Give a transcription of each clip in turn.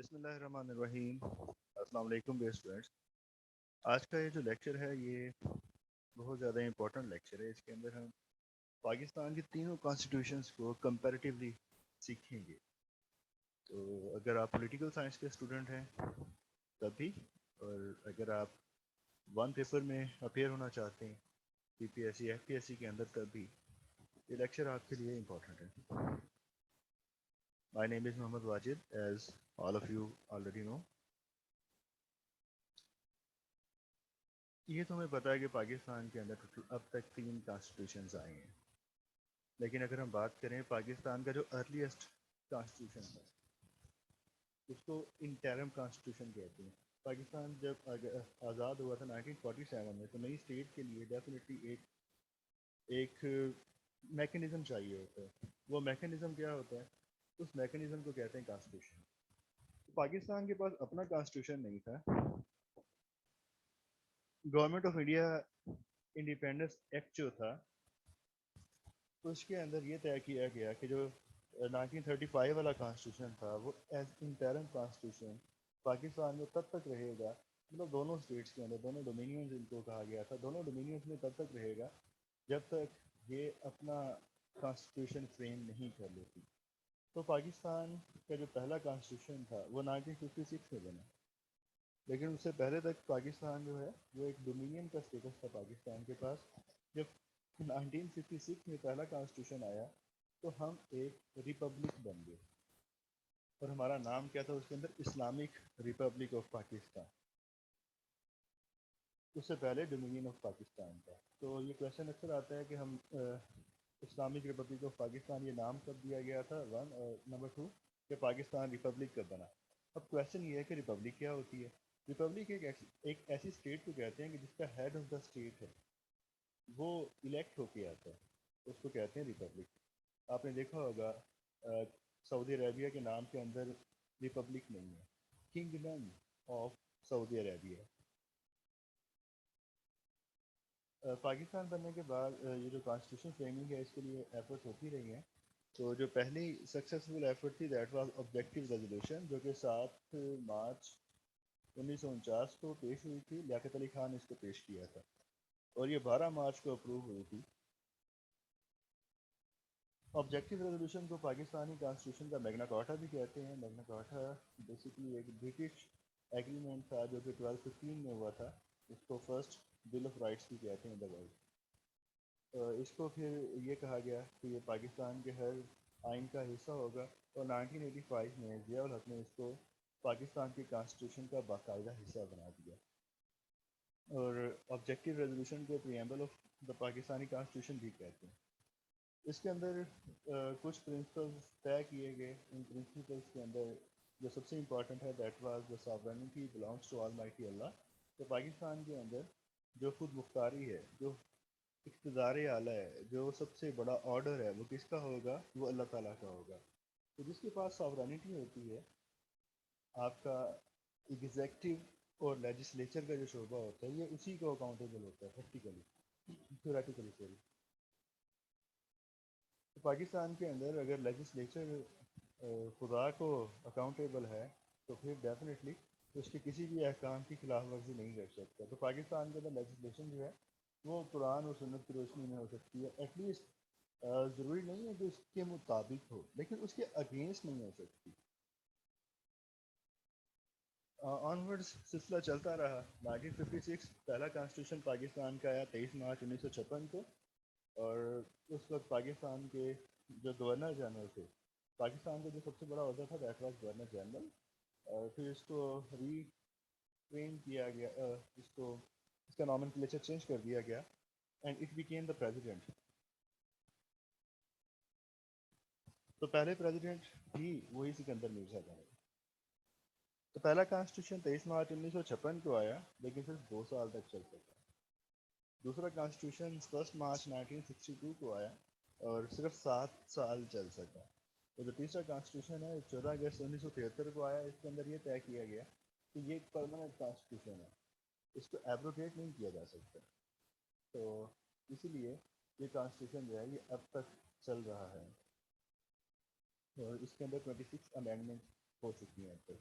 بسم اللہ الرحمن الرحیم. السلام علیکم ڈیئر اسٹوڈنٹس. آج کا یہ جو لیکچر ہے یہ بہت زیادہ امپورٹنٹ لیکچر ہے. اس کے اندر ہم پاکستان کی تینوں کانسٹیٹیوشنز کو کمپیریٹیولی سیکھیں گے. تو اگر آپ پولیٹیکل سائنس کے اسٹوڈنٹ ہیں تب بھی، اور اگر آپ ون پیپر میں اپیئر ہونا چاہتے ہیں P P S C F P S C کے اندر تب بھی یہ لیکچر آپ کے لیے امپورٹنٹ ہے. My name is Mohammad Wajid, as all of you already know. یہ تو ہمیں پتا ہے کہ پاکستان کے اندر اب تک 3 کانسٹیٹیوشنز آئے ہیں، لیکن اگر ہم بات کریں پاکستان کا جو ارلیسٹ کانسٹیٹیوشن تھا اس کو انٹرم کانسٹیٹیوشن کہتے ہیں. پاکستان جب آزاد ہوا تھا 1947 میں، تو نئی اسٹیٹ کے لیے ڈیفینیٹلی ایک میکینزم چاہیے ہوتا ہے. وہ میکینزم کیا ہوتا ہے؟ اس میکینزم کو کہتے ہیں کانسٹیٹیوشن. پاکستان کے پاس اپنا کانسٹیٹیوشن نہیں تھا. Government of India independence act جو تھا اس کے اندر یہ طے کیا گیا کہ جو 1935 والا کانسٹیٹیوشن تھا وہ ایز انٹرم کانسٹیٹیوشن پاکستان میں تب تک رہے گا، مطلب دونوں اسٹیٹس کے اندر، دونوں ڈومینینز ان کو کہا گیا تھا، دونوں ڈومینینز میں تب تک رہے گا جب تک یہ اپنا کانسٹیٹیوشن فریم نہیں کر لیتی. تو پاکستان کا جو پہلا کانسٹیٹیوشن تھا وہ 1956 میں بنا، لیکن اس سے پہلے تک پاکستان جو ہے وہ ایک ڈومینین کا اسٹیٹس تھا پاکستان کے پاس. جب 1956 میں پہلا کانسٹیٹیوشن آیا تو ہم ایک ریپبلک بن گئے، اور ہمارا نام کیا تھا اس کے اندر؟ Islamic Republic of Pakistan. اس سے پہلے ڈومینین آف پاکستان تھا. تو یہ کویشچن اکثر آتا ہے کہ ہم اسلامک ریپبلک آف پاکستان یہ نام کب دیا گیا تھا، 1، اور نمبر 2 کہ پاکستان ریپبلک کب بنا. اب کویشچن یہ ہے کہ ریپبلک کیا ہوتی ہے؟ ریپبلک ایک ایسی اسٹیٹ کو کہتے ہیں کہ جس کا ہیڈ آف دا اسٹیٹ ہے وہ الیکٹ ہو کے آتا ہے، اس کو کہتے ہیں ریپبلک. آپ نے دیکھا ہوگا سعودی عربیہ کے نام کے اندر ریپبلک نہیں ہے، kingdom of Saudi Arabia. Pakistan بننے کے بعد یہ جو کانسٹیٹیوشن فریمنگ ہے اس کے لیے ایفرٹ ہوتی رہی ہیں. تو جو پہلی سکسیزفل ایفرٹ تھی دیٹ واز آبجیکٹیو ریزولوشن، جو کہ 7 مارچ 1949 کو پیش ہوئی تھی. لیاقت علی خان نے اس کو پیش کیا تھا اور یہ 12 مارچ کو اپروو ہوئی تھی. آبجیکٹیو ریزولوشن کو پاکستانی کانسٹیٹیوشن کا میگنا کارٹا بھی کہتے ہیں. میگنا کارٹا بیسیکلی ایک برٹش ایگریمنٹ تھا جو کہ 1215 میں ہوا تھا. اس کو فرسٹ بل آف رائٹس بھی کہتے ہیں دا ورلڈ. اس کو پھر یہ کہا گیا کہ یہ پاکستان کے ہر آئین کا حصہ ہوگا، اور 1985 میں ضیاء الحق نے اس کو پاکستان کی کانسٹیٹیوشن کا باقاعدہ حصہ بنا دیا. اور آبجیکٹیو ریزولوشن کو preamble of the Pakistani constitution بھی کہتے ہیں. اس کے اندر کچھ پرنسپلز طے کیے گئے. ان پرنسپلز کے اندر جو سب سے امپورٹنٹ ہے that was the sovereignty belongs to almighty Allah. تو پاکستان کے اندر جو خود مختاری ہے، جو اقتدار اعلیٰ ہے، جو سب سے بڑا آرڈر ہے وہ کس کا ہوگا؟ وہ اللہ تعالیٰ کا ہوگا. تو جس کے پاس ساورنٹی ہوتی ہے، آپ کا ایگزیکٹو اور لیجسلیچر کا جو شعبہ ہوتا ہے یہ اسی کو اکاؤنٹیبل ہوتا ہے پریکٹیکلی، تھیوریٹیکلی سوری. پاکستان کے اندر اگر لیجسلیچر خدا کو اکاؤنٹیبل ہے تو پھر ڈیفینیٹلی اس کے کسی بھی احکام کی خلاف ورزی نہیں کر سکتا. تو پاکستان کے اندر لیجسلیشن جو ہے وہ قرآن اور سنت کی روشنی میں ہو سکتی ہے. ایٹ لیسٹ ضروری نہیں ہے کہ اس کے مطابق ہو، لیکن اس کے اگینسٹ نہیں ہو سکتی. آنورڈ سلسلہ چلتا رہا. 1956 پہلا کانسٹیٹیوشن پاکستان کا آیا 23 مارچ 1956 کو، اور اس وقت پاکستان کے جو گورنر جنرل تھے، پاکستان کا جو سب سے بڑا عہدہ تھا دیٹ واز گورنر جنرل. اور پھر اس کو ری ٹرین کیا گیا، اس کا نامنکلیچر چینج کر دیا گیا and it became the president. تو پہلے پریزیڈنٹ بھی وہی سکندر مرزا تھا. تو پہلا کانسٹیٹیوشن 23 مارچ 1956 کو آیا لیکن صرف 2 سال تک چل سکا. دوسرا کانسٹیٹیوشن 1 مارچ 1962 کو آیا اور صرف 7 سال چل سکا. تو جو تیسرا کانسٹیٹیوشن ہے 14 اگست 1973 کو آیا. اس کے اندر یہ طے کیا گیا کہ یہ ایک پرماننٹ کانسٹیٹیوشن ہے، اس کو ایبروگیٹ نہیں کیا جا سکتا. تو اسی لیے یہ کانسٹیٹیوشن جو ہے یہ اب تک چل رہا ہے، اور اس کے اندر 26 امینڈمنٹ ہو چکی ہیں اب تک.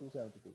272।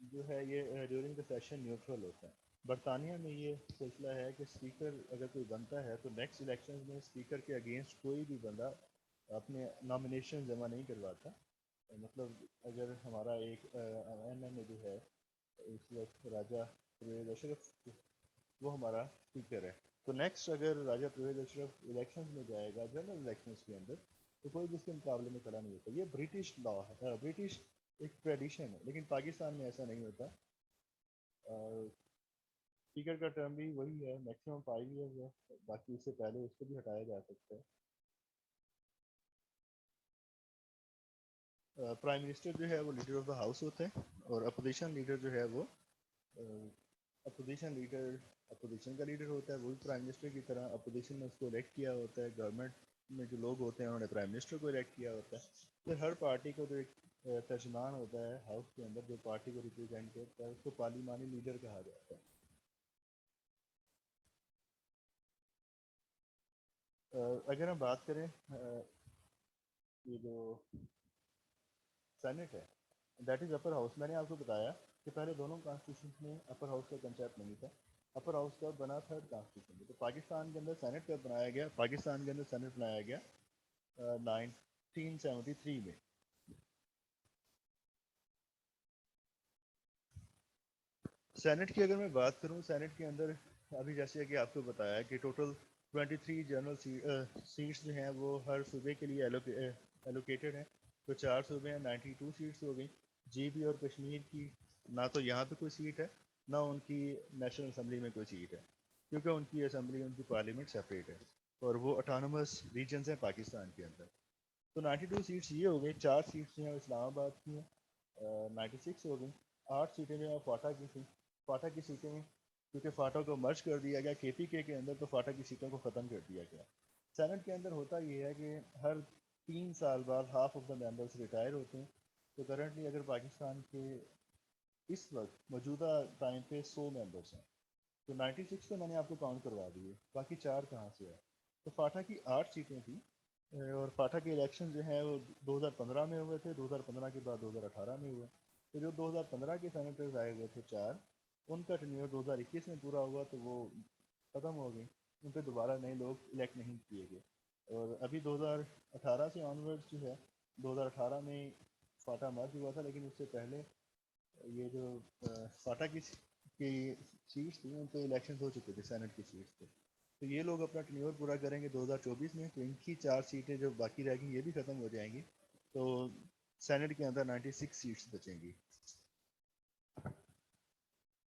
جو ہے یہ ڈیورنگ دا سیشن نیوٹرل ہوتا ہے. برطانیہ میں یہ سلسلہ ہے کہ اسپیکر اگر کوئی بنتا ہے تو نیکسٹ الیکشن میں اسپیکر کے اگینسٹ کوئی بھی بندہ اپنے نامینیشن جمع نہیں کرواتا. مطلب اگر ہمارا ایک ایم این اے جو ہے اس وقت راجہ پرویز اشرف وہ ہمارا اسپیکر ہے, تو نیکسٹ اگر راجہ پرویز اشرف الیکشنز میں جائے گا جنرل الیکشنز کے اندر تو کوئی بھی اس کے مقابلے میں کھڑا نہیں ہوتا. یہ برٹش لا ہے, برٹش ایک ٹریڈیشن ہے, لیکن پاکستان میں ایسا نہیں ہوتا. اسپیکر کا ٹرم بھی وہی ہے, میکسیمم 5 ایئرز ہے, باقی اس سے پہلے اس کو بھی ہٹایا جا سکتا ہے. پرائم منسٹر جو ہے وہ لیڈر آف دا ہاؤس ہوتے ہیں, اور اپوزیشن لیڈر جو ہے وہ اپوزیشن لیڈر اپوزیشن کا لیڈر ہوتا ہے, وہ بھی پرائم منسٹر کی طرح اپوزیشن نے اس کو الیکٹ کیا ہوتا ہے. گورنمنٹ میں جو لوگ ہوتے ہیں انہوں نے پرائم منسٹر کو الیکٹ کیا ہوتا ہے. پھر ہر پارٹی کو جو ایک ترجمان ہوتا ہے ہاؤس کے اندر جو پارٹی کو ریپرزینٹ کرتا ہے اس کو پارلیمانی لیڈر کہا جاتا ہے. اگر ہم بات کریں یہ جو سینٹ ہے دیٹ از اپر ہاؤس, میں نے آپ کو بتایا کہ پہلے دونوں کانسٹیٹیوشن میں اپر ہاؤس کا کنسیپٹ نہیں تھا. اپر ہاؤس کا بنا تھرڈ کانسٹیٹیوشن میں. تو پاکستان کے اندر سینٹ کب بنایا گیا؟ پاکستان کے اندر سینٹ بنایا گیا 1973 میں. سینٹ کی اگر میں بات کروں, سینٹ کے اندر ابھی جیسے کہ آپ کو بتایا کہ ٹوٹل 23 جنرل سیٹس جو ہیں وہ ہر صوبے کے لیے ایلوکیٹڈ ہیں. تو 4 صوبے ہیں, 92 سیٹس ہو گئیں. جی بی اور کشمیر کی نہ تو یہاں پہ کوئی سیٹ ہے نہ ان کی نیشنل اسمبلی میں کوئی سیٹ ہے, کیونکہ ان کی اسمبلی ان کی پارلیمنٹ سیپریٹ ہے اور وہ اٹانومس ریجنز ہیں پاکستان کے اندر. تو 92 سیٹس یہ ہو گئی. 4 سیٹس جو ہیں اسلام آباد کی ہیں, 96 ہو گئی. 8 سیٹیں جو ہیں فاٹا کی تھیں. فاٹا کی سیٹیں کیونکہ فاٹا کو مرج کر دیا گیا کے پی کے اندر, تو فاٹا کی سیٹوں کو ختم کر دیا گیا. سینٹ کے اندر ہوتا یہ ہے کہ ہر 3 سال بعد half of the members retire ہوتے ہیں. تو کرنٹلی اگر پاکستان کے اس وقت موجودہ ٹائم پہ 100 ممبرس ہیں, تو 96 تو میں نے آپ کو کاؤنٹ کروا دیے, باقی 4 کہاں سے ہے. تو فاٹا کی 8 سیٹیں تھیں, اور فاٹا کے الیکشن جو ہیں وہ 2015 میں ہوئے تھے. 2015 کے بعد 2018 میں ہوئے. تو جو 2015 کے سینیٹرز آئے ہوئے تھے 4, ان کا ٹینیور 2021 میں پورا ہوا تو وہ ختم ہو گئی. ان پہ دوبارہ نئے لوگ الیکٹ نہیں کیے گئے. اور ابھی 2018 سے آنورڈ جو ہے, 2018 میں فاٹا مرج ہوا تھا, لیکن اس سے پہلے یہ جو فاٹا کی سیٹس تھیں ان پہ الیکشن ہو چکے تھے سینٹ کی سیٹس پہ. تو یہ لوگ اپنا ٹینیور پورا کریں گے 2024 میں, تو ان کی 4 سیٹیں جو باقی رہ گئی یہ بھی ختم ہو جائیں گی. تو سینٹ کے اندر 96 سیٹس بچیں گی.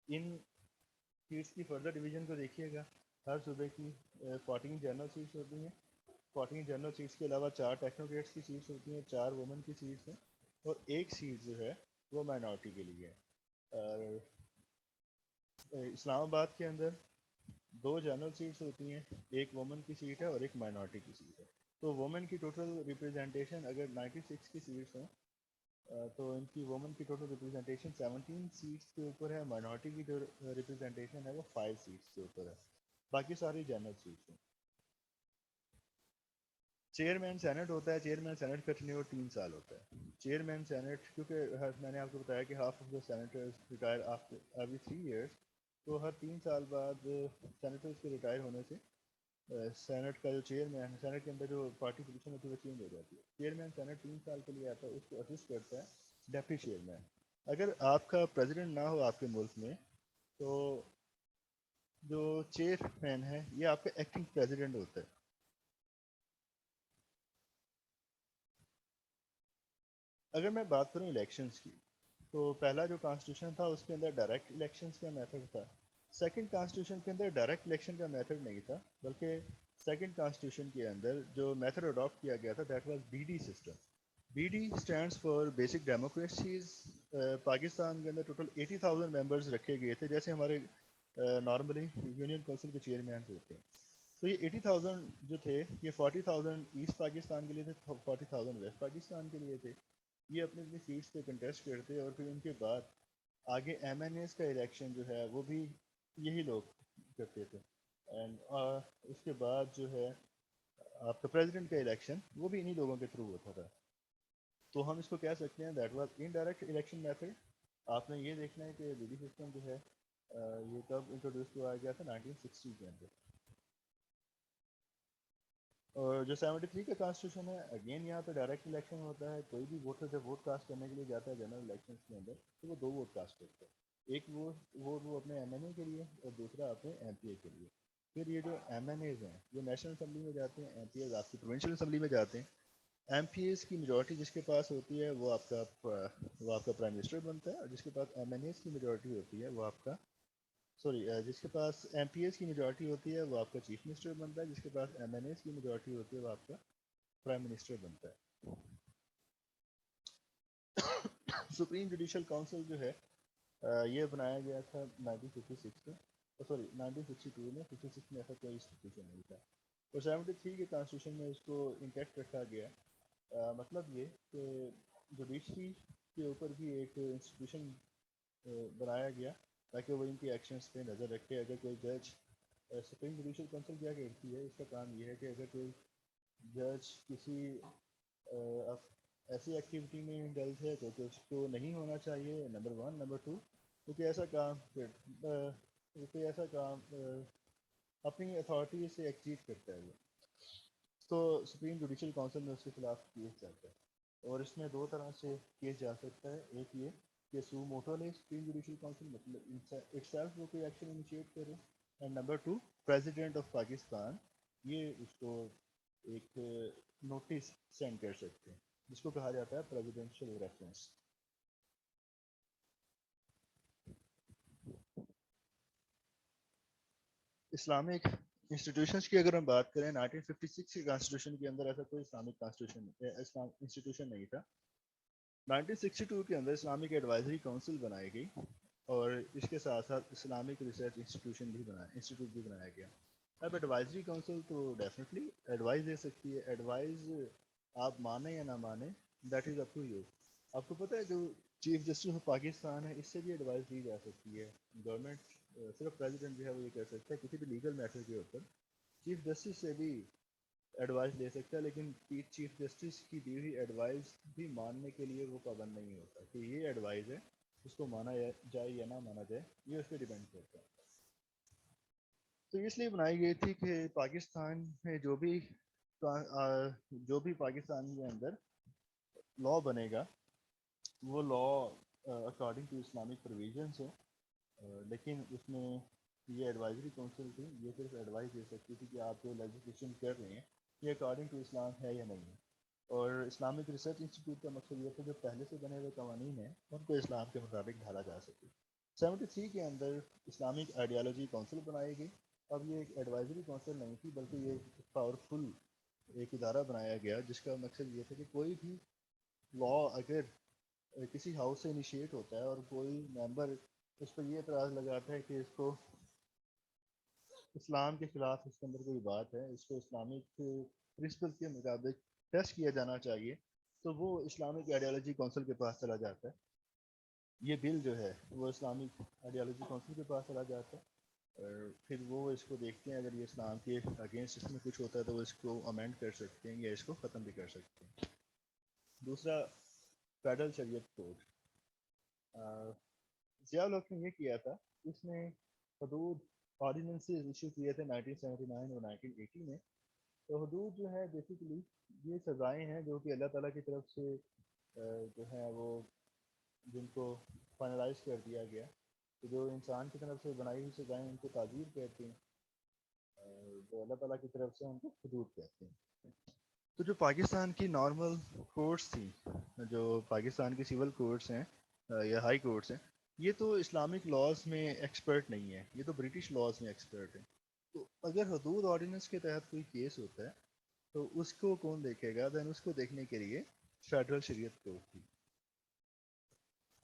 ان سیٹس کی فردر ڈویژن کو دیکھیے گا. ہر صوبے کی 14 جنرل سیٹس ہوتی ہیں. 14 جنرل سیٹس کے علاوہ 4 ٹیکنوکریٹس کی سیٹس ہوتی ہیں, 4 وومن کی سیٹس ہیں, اور ایک سیٹ جو ہے وہ مائنورٹی کے لیے ہے. اسلام آباد کے اندر 2 جنرل سیٹس ہوتی ہیں, ایک وومن کی سیٹ ہے اور ایک مائنورٹی کی سیٹ ہے. تو وومن کی ٹوٹل ریپرزنٹیشن اگر 96 کی سیٹس ہیں تو ان کی وومن کی ٹوٹل ریپرزنٹیشن 17 سیٹس کے اوپر ہے. مائنورٹی کی جو ریپرزنٹیشن ہے وہ 5 سیٹس کے اوپر ہے. باقی ساری جنرل سیٹس ہیں. چیئرمین سینٹ ہوتا ہے. چیئرمین سینٹ کا ٹینیور 3 سال ہوتا ہے. چیئرمین سینٹ کیونکہ میں نے آپ کو بتایا کہ half of the senators retire after every 3 years, تو ہر 3 سال بعد سینیٹرز کے ریٹائر ہونے سے سینٹ کا جو چیئرمین ہے, سینٹ کے اندر جو پارٹی پوزیشن ہوتی ہے وہ چینج ہو جاتی ہے. چیئرمین سینٹ 3 سال کے لیے آتا ہے, اس کو اسسٹ کرتا ہے ڈیپٹی چیئرمین. اگر آپ کا پریزیڈنٹ نہ ہو آپ کے ملک میں, تو جو چیئرمین ہے یہ آپ کا ایکٹنگ پریزیڈنٹ ہوتا ہے. اگر میں بات کروں الیکشنز کی, تو پہلا جو کانسٹیٹیوشن تھا اس کے اندر ڈائریکٹ الیکشنز کا میتھڈ تھا. سیکنڈ کانسٹیٹیوشن کے اندر ڈائریکٹ الیکشن کا میتھڈ نہیں تھا, بلکہ سیکنڈ کانسٹیٹیوشن کے اندر جو میتھڈ اڈاپٹ کیا گیا تھا that was B D system. B D stands for basic democracies. Pakistan کے اندر ٹوٹل 80,000 ممبرز رکھے گئے تھے, جیسے ہمارے نارملی یونین کونسل کے چیئرمین ہوتے ہیں. تو یہ 80,000 جو تھے یہ 40,000 ایسٹ پاکستان کے لیے تھے, 40,000 ویسٹ پاکستان کے لیے تھے. یہ اپنی اپنی سیٹس پہ کنٹیسٹ کرتے, اور پھر ان کے بعد آگے ایم این ایز کا الیکشن جو ہے وہ بھی یہی لوگ کرتے تھے. اینڈ اس کے بعد جو ہے آپ کا پریزیڈنٹ کا الیکشن وہ بھی انہی لوگوں کے تھرو ہوتا تھا. تو ہم اس کو کہہ سکتے ہیں that was indirect election method. آپ نے یہ دیکھنا ہے کہ بیڈی سسٹم جو ہے یہ کب انٹروڈیوس کیا گیا تھا 1960 کے اندر. اور جو 73 کا کانسٹیٹیوشن ہے اگین یہاں پہ ڈائریکٹ الیکشن ہوتا ہے. کوئی بھی ووٹر جب ووٹ کاسٹ کرنے کے لیے جاتا ہے جنرل الیکشنس کے اندر تو وہ 2 ووٹ کاسٹ کرتا ہے. ایک ووٹ وہ اپنے ایم این اے کے لیے اور دوسرا اپنے ایم پی اے کے لیے. پھر یہ جو ایم این ایز ہیں جو نیشنل اسمبلی میں جاتے ہیں, ایم پی ایز آپ کی پروونشل اسمبلی میں جاتے ہیں. ایم پی ایز کی میجورٹی جس کے پاس ہوتی ہے وہ آپ کا پرائم منسٹر بنتا ہے, اور جس کے پاس ایم این ایز کی میجورٹی ہوتی ہے وہ آپ کا جس کے پاس ایم پی ایس کی میجورٹی ہوتی ہے وہ آپ کا چیف منسٹر بنتا ہے. جس کے پاس ایم این ایس کی میجورٹی ہوتی ہے وہ آپ کا پرائم منسٹر بنتا ہے. سپریم جوڈیشل کونسل جو ہے یہ بنایا گیا تھا 1956 میں, 1962 میں. 56 میں ایسا کوئی انسٹیٹیوشن نہیں تھا, اور 73 کے کانسٹیٹیوشن میں اس کو انٹیکٹ رکھا گیا. مطلب یہ کہ جوڈیشری کے اوپر بھی ایک انسٹیٹیوشن بنایا گیا تاکہ وہ ان کی ایکشنز پہ نظر رکھے. اگر کوئی جج, سپریم جوڈیشل کونسل کیا کرتی ہے, اس کا کام یہ ہے کہ اگر کوئی جج کسی ایسی ایکٹیویٹی میں انڈلج ہے تو اس کو نہیں ہونا چاہیے, نمبر 1. نمبر 2, کیونکہ ایسا کام اپنی اتھارٹی سے ایکسیڈ کرتا ہے وہ, تو سپریم جوڈیشل کونسل میں اس کے خلاف کیس جاتا ہے. اور اس میں 2 طرح سے کیس جا سکتا ہے. ایک یہ کہ سو موٹو لے سپریم جوڈیشل کونسل, مطلب اٹ سیلف وہ کوئی ایکشن انیشیٹ کرے. And number 2, president of Pakistan یہ اس کو ایک نوٹس سینڈ کر سکتے ہیں جس کو کہا جاتا ہے پریزیڈینشیل ریفرنس. اسلامک انسٹیٹیوشنس کی اگر ہم بات کریں 1956 کے کانسٹیٹیوشن کے اندر ایسا کوئی اسلامک انسٹیٹیوشن نہیں تھا. 1962 کے اندر اسلامک ایڈوائزری کونسل بنائی گئی, اور اس کے ساتھ ساتھ اسلامک ریسرچ انسٹیٹیوٹ بھی بنایا گیا. اب ایڈوائزری کونسل تو ڈیفینیٹلی ایڈوائز دے سکتی ہے. ایڈوائز آپ مانیں یا نہ مانیں, that is up to you. آپ کو پتہ ہے جو چیف جسٹس آف پاکستان ہے اس سے بھی ایڈوائز دی جا سکتی ہے. گورنمنٹ صرف پریزیڈنٹ جو ہے وہ یہ کر سکتا ہے کسی بھی لیگل میٹر کے اوپر چیف جسٹس سے بھی ایڈوائز لے سکتا ہے, لیکن چیف جسٹس کی دی ہوئی ایڈوائز بھی ماننے کے لیے وہ پابند نہیں ہوتا کہ یہ ایڈوائز ہے, اس کو مانا جائے یا نہ مانا جائے, یہ اس پہ ڈیپینڈ کرتا ہے. تو اس لیے بنائی گئی تھی کہ پاکستان میں جو بھی پاکستان کے اندر لا بنے گا وہ لا اکارڈنگ ٹو اسلامک پروویژنس ہو, لیکن اس میں یہ ایڈوائزری کونسل تھی, یہ صرف ایڈوائز دے سکتی تھی کہ آپ جو لیجسلیشن کر رہے ہیں یہ اکارڈنگ ٹو اسلام ہے یا نہیں ہے. اور اسلامک ریسرچ انسٹیٹیوٹ کا مقصد یہ تھا جو پہلے سے بنے ہوئے قوانین ہیں ان کو اسلام کے مطابق ڈھالا جا سکے. 73 کے اندر اسلامک آئیڈیالوجی کونسل بنائی گئی. اب یہ ایک ایڈوائزری کونسل نہیں تھی بلکہ یہ ایک پاورفل ایک ادارہ بنایا گیا جس کا مقصد یہ تھا کہ کوئی بھی لا اگر کسی ہاؤس سے انیشیٹ ہوتا ہے اور کوئی ممبر اس پر یہ اعتراض لگاتا ہے کہ اس کو اسلام کے خلاف اس کے اندر کوئی بات ہے, اس کو اسلامک پرنسپل کے مطابق ٹیسٹ کیا جانا چاہیے, تو وہ اسلامک آئیڈیالوجی کونسل کے پاس چلا جاتا ہے. یہ بل جو ہے وہ اسلامک آئیڈیالوجی کونسل کے پاس چلا جاتا ہے, اور پھر وہ اس کو دیکھتے ہیں, اگر یہ اسلام کے اگینسٹ اس میں کچھ ہوتا ہے تو وہ اس کو امینڈ کر سکتے ہیں یا اس کو ختم بھی کر سکتے ہیں. دوسرا فیڈرل شریعت کوڈ, ضیاء الحق نے یہ کیا تھا, اس نے حدود آرڈیننسز ایشو کیے تھے 1979 اور 1980 میں. تو حدود جو ہے بیسیکلی یہ سزائیں ہیں جو کہ اللہ تعالیٰ کی طرف سے جو ہے وہ جن کو فائنلائز کر دیا گیا, تو جو انسان کی طرف سے بنائی ہوئی سزائیں ان کو تعزیر کہتے ہیں, جو اللہ تعالیٰ کی طرف سے ان کو حدود کہتے ہیں. تو جو پاکستان کی نارمل کورٹس تھیں, جو پاکستان کی سول کورٹس ہیں یا ہائی کورٹس ہیں, یہ تو اسلامک لاز میں ایکسپرٹ نہیں ہے, یہ تو برٹش لاز میں ایکسپرٹ ہیں. تو اگر حدود آرڈیننس کے تحت کوئی کیس ہوتا ہے تو اس کو کون دیکھے گا؟ دین اس کو دیکھنے کے لیے فیڈرل شریعت کورٹ تھی.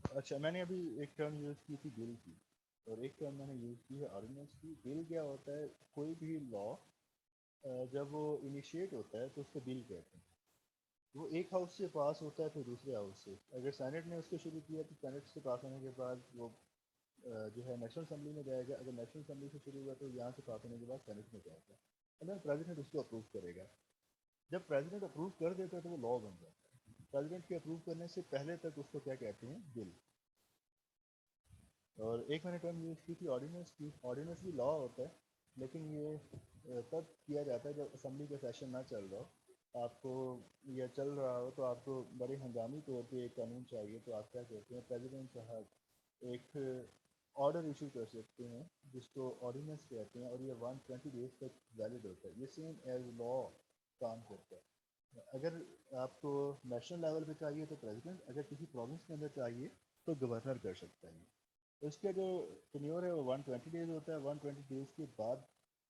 اچھا, میں نے ابھی ایک ٹرم یوز کی تھی بل کی, اور ایک ٹرم میں نے یوز کی ہے آرڈیننس کی. بل کیا ہوتا ہے؟ کوئی بھی لا جب وہ انیشیٹ ہوتا ہے تو اس کو بل کہتے ہیں. وہ ایک ہاؤس سے پاس ہوتا ہے پھر دوسرے ہاؤس سے. اگر سینٹ نے اس کو شروع کیا تو سینٹ سے پاس ہونے کے بعد وہ جو ہے نیشنل اسمبلی میں جائے گا. اگر نیشنل اسمبلی سے شروع ہوا تو یہاں سے پاس ہونے کے بعد سینٹ میں جائے گا, اور پریزیڈنٹ اس کو اپروو کرے گا. جب پریزیڈنٹ اپروو کر دیتا ہے تو وہ لا بن جاتا ہے. پریزیڈنٹ کے اپروو کرنے سے پہلے تک اس کو کیا کہتے ہیں؟ بل. اور ایک میں نے ٹرم یوز کی تھی آرڈیننس کی. آرڈیننس بھی لا ہوتا ہے لیکن یہ تب کیا جاتا ہے جب اسمبلی کا سیشن نہ چل رہا ہو, آپ کو یا چل رہا ہو تو آپ کو بڑے ہنگامی طور پہ ایک قانون چاہیے, تو آپ کیا کہتے ہیں پریزیڈنٹ صاحب ایک آرڈر ایشو کر سکتے ہیں جس کو آرڈیننس کہتے ہیں, اور یہ 120 ڈیز تک ویلڈ ہوتا ہے. یہ سیم ایز لا کام کرتا ہے. اگر آپ کو نیشنل لیول پہ چاہیے تو پریزیڈنٹ, اگر کسی پروونس کے اندر چاہیے تو گورنر کر سکتا ہے. اس کا جو ٹینیور ہے وہ 120 ڈیز ہوتا ہے. 120 ڈیز کے بعد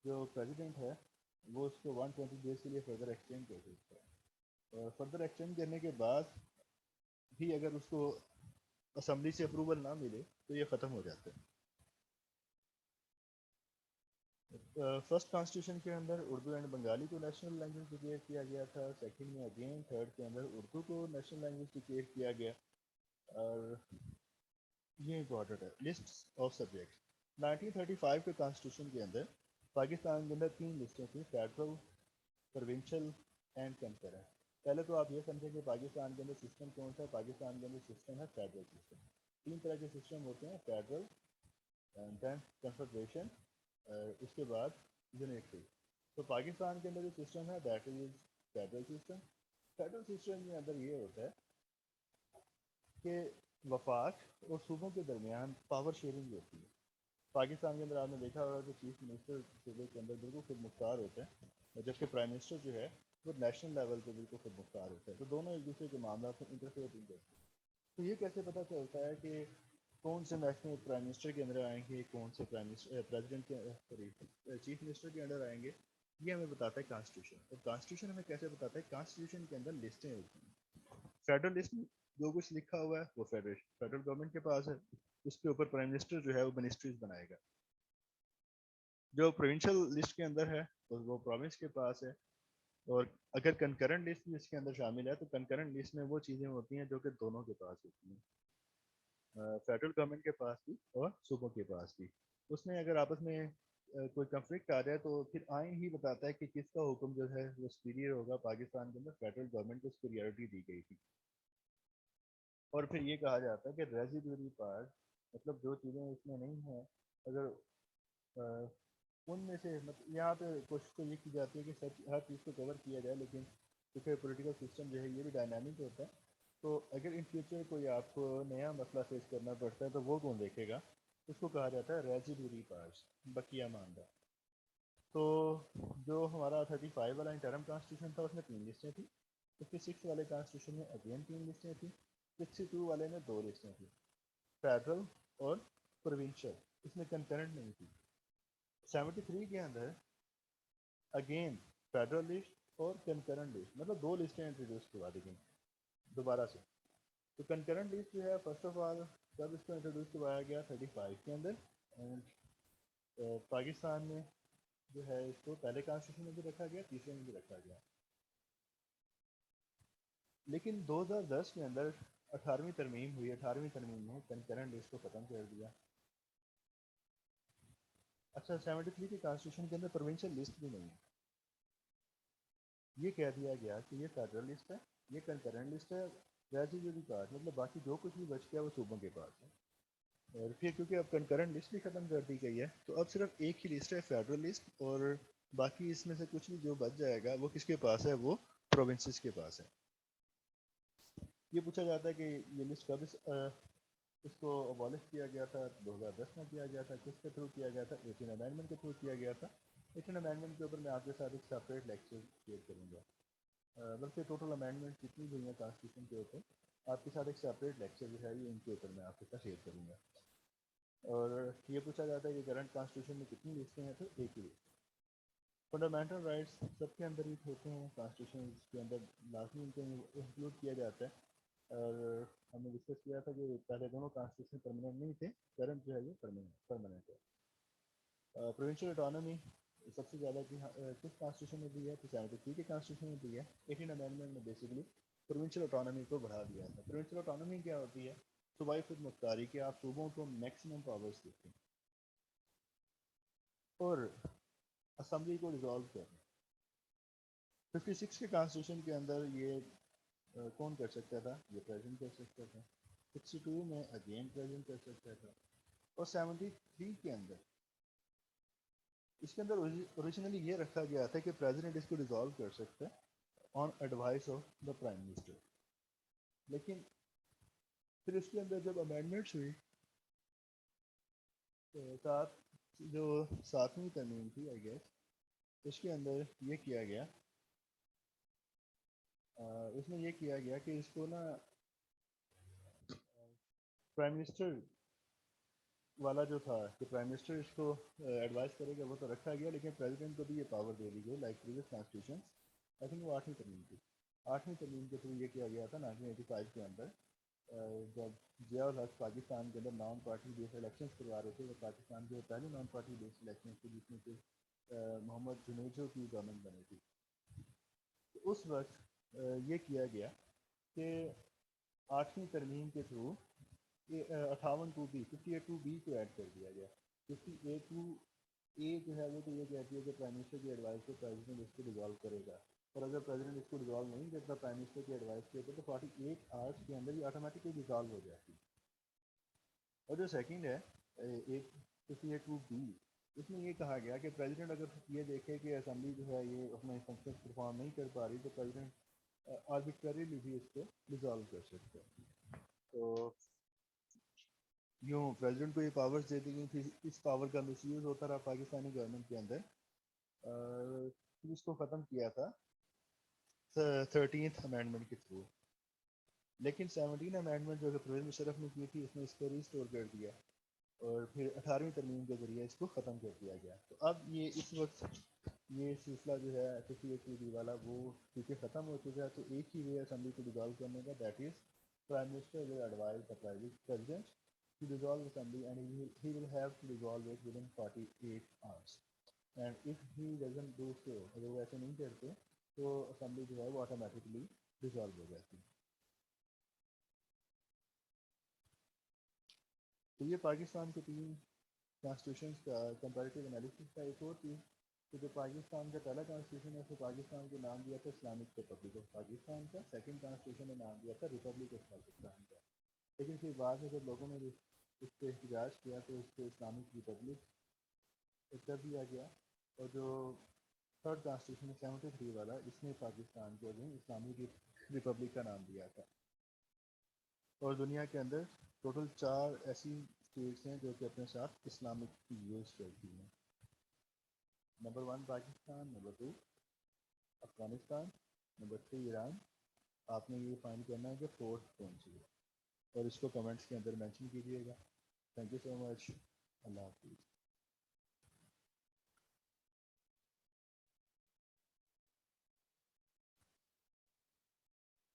جو پریزیڈنٹ ہے وہ اس کو 120 ڈیز کے لیے فردر ایکسٹینڈ کر سکتا ہے, اور فردر ایکسٹینڈ کرنے کے بعد بھی اگر اس کو اسمبلی سے اپروول نہ ملے تو یہ ختم ہو جاتا ہے. فرسٹ کانسٹیٹیوشن کے اندر اردو اینڈ بنگالی کو نیشنل لینگویج ڈکلیئر کیا گیا تھا. سیکنڈ میں اگین تھرڈ کے اندر اردو کو نیشنل لینگویج ڈکلیئر کیا گیا. اور یہ امپورٹنٹ ہے لسٹ آف سبجیکٹ. 1935 کے کانسٹیٹیوشن کے اندر پاکستان کے اندر 3 لسٹیں تھیں, فیڈرل, پروونشل اینڈ کنکرنٹ. پہلے تو آپ یہ سمجھیں کہ پاکستان کے اندر سسٹم کون سا ہے. پاکستان کے اندر سسٹم ہے فیڈرل سسٹم. 3 طرح کے سسٹم ہوتے ہیں, فیڈرل, دین کنفیڈریشن, اس کے بعد یونیٹری. تو پاکستان کے اندر جو سسٹم ہے that is federal system. Federal system کے اندر یہ ہوتا ہے کہ وفاق اور صوبوں کے درمیان پاور شیئرنگ ہوتی ہے. پاکستان کے اندر آپ نے دیکھا ہوگا کہ چیف منسٹر صوبے کے اندر بالکل خود مختار ہوتے ہیں, جبکہ پرائم منسٹر جو ہے وہ نیشنل لیول پہ بالکل خود مختار ہوتا ہے. تو دونوں ایک دوسرے کے معاملات میں انٹرفیئر نہیں کرتے. تو یہ کیسے پتہ چلتا ہے کہ کون سے نیشنل پرائم منسٹر کے اندر آئیں گے, کون سے پرائم منسٹر پریزیڈنٹ کے سوری چیف منسٹر کے انڈر آئیں گے, یہ ہمیں بتاتا ہے کانسٹیٹیوشن. اور کانسٹیٹیوشن ہمیں کیسے بتاتا ہے, کانسٹیٹیوشن کے اندر لسٹیں ہوتی ہیں. فیڈرل لسٹ میں جو کچھ لکھا ہوا ہے وہ فیڈرل گورنمنٹ کے پاس ہے, اس کے اوپر پرائم منسٹر جو ہے وہ منسٹریز بنائے گا. جو پروونشل لسٹ کے اندر ہے وہ پروونس کے پاس ہے. اور اگر کنکرنٹ لسٹ بھی اس کے اندر شامل ہے تو کنکرنٹ لسٹ میں وہ چیزیں ہوتی ہیں جو کہ دونوں کے پاس ہوتی ہیں, فیڈرل گورنمنٹ کے پاس بھی اور صوبوں کے پاس بھی. اس میں اگر آپس میں کوئی کنفلکٹ آ جائے تو پھر آئین ہی بتاتا ہے کہ کس کا حکم جو ہے وہ سپیریئر ہوگا. پاکستان کے اندر فیڈرل گورنمنٹ کو سپیریورٹی دی گئی تھی. اور پھر یہ کہا جاتا ہے کہ ریزیڈوری پارٹ, مطلب جو چیزیں اس میں نہیں ہیں, اگر ان میں سے یہاں پہ کوشش تو یہ کی جاتی ہے کہ ہر چیز کو کور کیا جائے, لیکن کیونکہ پولیٹیکل سسٹم جو ہے یہ بھی ڈائنامک ہوتا ہے, تو اگر ان فیوچر کوئی آپ کو نیا مسئلہ فیس کرنا پڑتا ہے تو وہ کون دیکھے گا. اس کو کہا جاتا ہے ریزیڈوری پارٹس, بقیہ ماندہ. تو جو ہمارا 35 والا انٹرم کانسٹیٹیوشن تھا اس میں 3 لسٹیں تھیں. 56 والے کانسٹیٹیوشن میں اگین 3 لسٹیں تھیں. 62 والے میں 2 لسٹیں تھیں, فیڈرل اور پروونشل, اس میں کنکرنٹ نہیں تھی. 73 کے اندر اگین فیڈرل لسٹ اور کنکرنٹ لسٹ, مطلب 2 لسٹیں انٹروڈیوس کروا دی گئیں دوبارہ سے. تو کنکرنٹ لسٹ جو ہے فرسٹ آف آل جب اس کو انٹروڈیوس کروایا گیا 35 کے اندر, اینڈ پاکستان میں جو ہے اس کو پہلے کانسٹیٹیوشن میں بھی رکھا گیا, تیسرے میں بھی رکھا گیا. لیکن 2010 کے اندر 18ویں ترمیم ہوئی. 18ویں ترمیم میں کنکرنٹ لسٹ کو ختم کر دیا. اچھا 73 کے کانسٹیٹیوشن کے اندر پروونشل لسٹ بھی نہیں ہے. یہ کہہ دیا گیا کہ یہ فیڈرل لسٹ ہے, یہ کنکرنٹ لسٹ ہے, ریزیڈوری پارٹ مطلب باقی جو کچھ بھی بچ گیا وہ صوبوں کے پاس ہے. اور پھر کیونکہ اب کنکرنٹ لسٹ بھی ختم کر دی گئی ہے تو اب صرف ایک ہی لسٹ ہے فیڈرل لسٹ, اور باقی اس میں سے کچھ بھی جو بچ جائے گا وہ کس کے پاس ہے, وہ پروونسز کے پاس ہے. یہ پوچھا جاتا ہے کہ یہ لسٹ کب اس کو ابالش کیا گیا تھا. 2010 میں کیا گیا تھا. کس کے تھرو کیا گیا تھا, 18 امینڈمنٹ کے تھرو کیا گیا تھا. 18 امینڈمنٹ کے اوپر میں آپ کے ساتھ ایک سپریٹ لیکچر شیئر کروں گا, بلکہ ٹوٹل امینڈمنٹ کتنی ہوئی ہیں کانسٹیٹیوشن کے اوپر آپ کے ساتھ ایک سپریٹ لیکچر جو ہے یہ ان کے اوپر میں آپ کے ساتھ شیئر کروں گا. اور یہ پوچھا جاتا ہے کہ کرنٹ کانسٹیٹیوشن میں کتنی لسٹیں ہیں, تو ایک ہی لسٹ. فنڈامنٹل رائٹس سب کے اندر ہی ہوتے ہیں, کانسٹیٹیوشن کے اندر لازمی ان کو انکلوڈ کیا جاتا ہے. اور ہم نے ڈسکس کیا تھا کہ پہلے دونوں کانسٹیٹیوشن پرماننٹ نہیں تھے, کرنٹ جو ہے یہ پرماننٹ ہے. پروونشل اٹانومی سب سے زیادہ کس کانسٹیٹیوشن میں دی ہے, تو 73 کے کانسٹیٹیوشن میں دی ہے. 18 امینڈمنٹ میں بیسیکلی پروونشل اٹانومی کو بڑھا دیا تھا. پروونشل اٹانومی کیا ہوتی ہے, صوبائی خود مختاری, کہ آپ صوبوں کو میکسیمم پاورز دیتے ہیں اور اسمبلی کو ڈیزالو کرنا. 56 کے کانسٹیٹیوشن کے اندر یہ کون کر سکتا تھا, یہ پریزیڈنٹ کر سکتا تھا. 62 میں اگین پریزیڈنٹ کر سکتا تھا. اور 73 کے اندر اس کے اندر اوریجنلی یہ رکھا گیا تھا کہ پریزیڈنٹ اس کو ڈیزالو کر سکتا ہے on advice of the prime minister. لیکن پھر اس کے اندر جب امینڈمنٹس ہوئی ساتھ جو ساتویں ترمیم تھی آئی گیس اس کے اندر یہ کیا گیا اس میں یہ کیا گیا کہ اس کو نا پرائم منسٹر والا جو تھا کہ پرائم منسٹر اس کو ایڈوائز کرے گا وہ تو رکھا گیا لیکن پریزیڈنٹ کو بھی یہ پاور دے دی گئی like previous constitution. I think وہ 8ویں ترمیم تھی. 8ویں ترمیم کے تھرو یہ کیا گیا تھا 1985 کے اندر جب ضیاء الحق پاکستان کے اندر نان پارٹی بیس الیکشنز کروا رہے تھے. وہ پاکستان کے پہلے نان پارٹی بیس الیکشنز تھے جس میں کہ محمد جنیجو کی گورنمنٹ بنی تھی. اس وقت یہ کیا گیا کہ 8ویں ترمیم کے تھرو 58(2)B 58(2)B کو ایڈ کر دیا گیا. 58(2)A جو ہے وہ تو یہ کہتی ہے کہ پرائم منسٹر کی ایڈوائس سے پریزیڈنٹ اس کو ڈیزالو کرے گا اور اگر پریزیڈنٹ اس کو ڈیزالو نہیں کرتا پرائم منسٹر کی ایڈوائس کے اوپر تو 48 آورس کے اندر یہ آٹومیٹکلی ڈیزالو ہو جاتی. اور جو سیکنڈ ہے 58(2)B اس میں یہ کہا گیا کہ پریزیڈنٹ اگر یہ دیکھے کہ اسمبلی جو ہے یہ اپنے فنکشن پرفارم نہیں کر پا رہی تو پریزیڈنٹ آربیٹریلی بھی اس کو ڈیزالو کر سکتا ہے. تو یوں پریزیڈنٹ کو یہ پاورز دے دی گئی تھی. اس پاور کا مس یوز ہوتا رہا پاکستانی گورنمنٹ کے اندر. پھر اس کو ختم کیا تھا 13th امینڈمنٹ کے تھرو. لیکن 17 امینڈمنٹ جو کہ پرویز مشرف نے کی تھی اس نے اس کو ریسٹور کر دیا اور پھر 18ویں ترمیم کے ذریعے اس کو ختم کر دیا گیا. تو اب یہ اس وقت یہ سلسلہ جو ہے 58(2)B والا وہ کیونکہ ختم ہو چکا ہے تو ایک ہی وے اسمبلی کو ڈیزالو کرنے کا that is prime minister will advise the president to dissolve the assembly and he will have to dissolve it within 48 hours. And if he doesn't do so, اگر وہ ایسے نہیں کرتے تو اسمبلی جو ہے وہ آٹومیٹکلی ڈیزالو ہو جاتی. تو یہ پاکستان کے 3 کانسٹیٹیوشنس کا کمپیریٹیو انالیسس کا ایک اور چیز کہ جو پاکستان کا پہلا کانسٹیٹیوشن ہے اس کو پاکستان کو نام دیا تھا اسلامک ریپبلک آف پاکستان کا. سیکنڈ کانسٹیٹیوشن نے نام دیا تھا ریپبلک آف پاکستان کا. لیکن پھر بعد میں جب لوگوں نے اس پہ احتجاج کیا تو اس کو اسلامک ریپبلک کر دیا گیا. اور جو تھرڈ کانسٹیٹیوشن 73 والا اس نے پاکستان کو جو اسلامک ریپبلک کا نام دیا تھا. اور دنیا کے اندر ٹوٹل 4 ایسی اسٹیٹس ہیں جو کہ اپنے ساتھ اسلامک یوز کرتی ہیں. Number 1 Pakistan, number 2 Afghanistan, number 3 Iran. آپ نے یہ فائنڈ کرنا ہے کہ 4th کون سی ہے اور اس کو کمنٹس کے اندر مینشن کیجیے گا. تھینک یو سو مچ. اللہ حافظ.